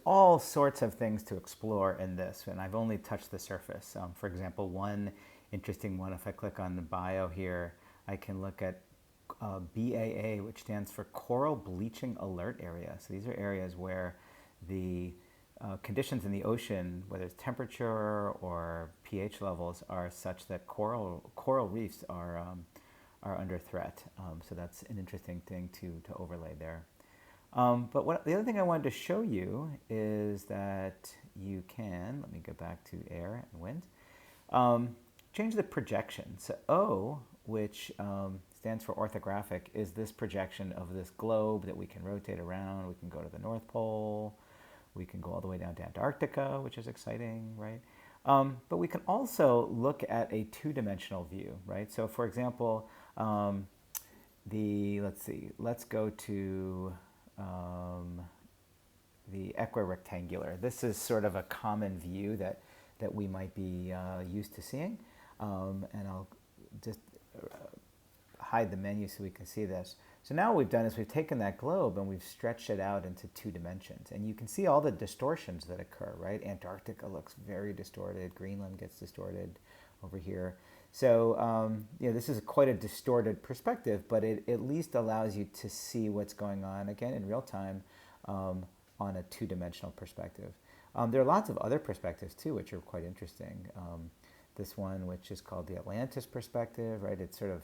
all sorts of things to explore in this, and I've only touched the surface. For example, one interesting one, if I click on the bio here, I can look at BAA, which stands for Coral Bleaching Alert Area. So these are areas where the conditions in the ocean, whether it's temperature or pH levels, are such that coral reefs are under threat. So that's an interesting thing to overlay there. But the other thing I wanted to show you is that you can, let me go back to air and wind, change the projection. So O, which stands for orthographic, is this projection of this globe that we can rotate around. We can go to the North Pole. We can go all the way down to Antarctica, which is exciting, right? But we can also look at a two-dimensional view, right? So for example, let's go to the equirectangular. This is sort of a common view that we might be used to seeing. And I'll just hide the menu so we can see this. So now what we've done is we've taken that globe and we've stretched it out into two dimensions. And you can see all the distortions that occur, right? Antarctica looks very distorted. Greenland gets distorted over here. So this is quite a distorted perspective, but it at least allows you to see what's going on, again, in real time on a two-dimensional perspective. There are lots of other perspectives, too, which are quite interesting. This one, which is called the Atlantis perspective, right? It sort of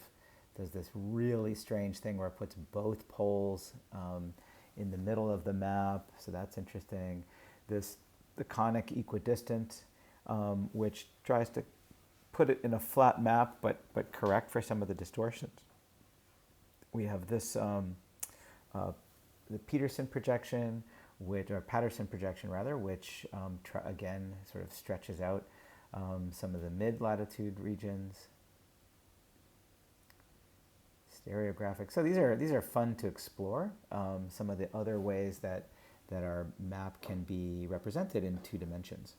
does this really strange thing where it puts both poles in the middle of the map, so that's interesting. The conic equidistant, which tries to put it in a flat map, but correct for some of the distortions. We have this, the Peterson projection, or Patterson projection rather, which again sort of stretches out some of the mid-latitude regions. Stereographic. So these are fun to explore. Some of the other ways that our map can be represented in two dimensions.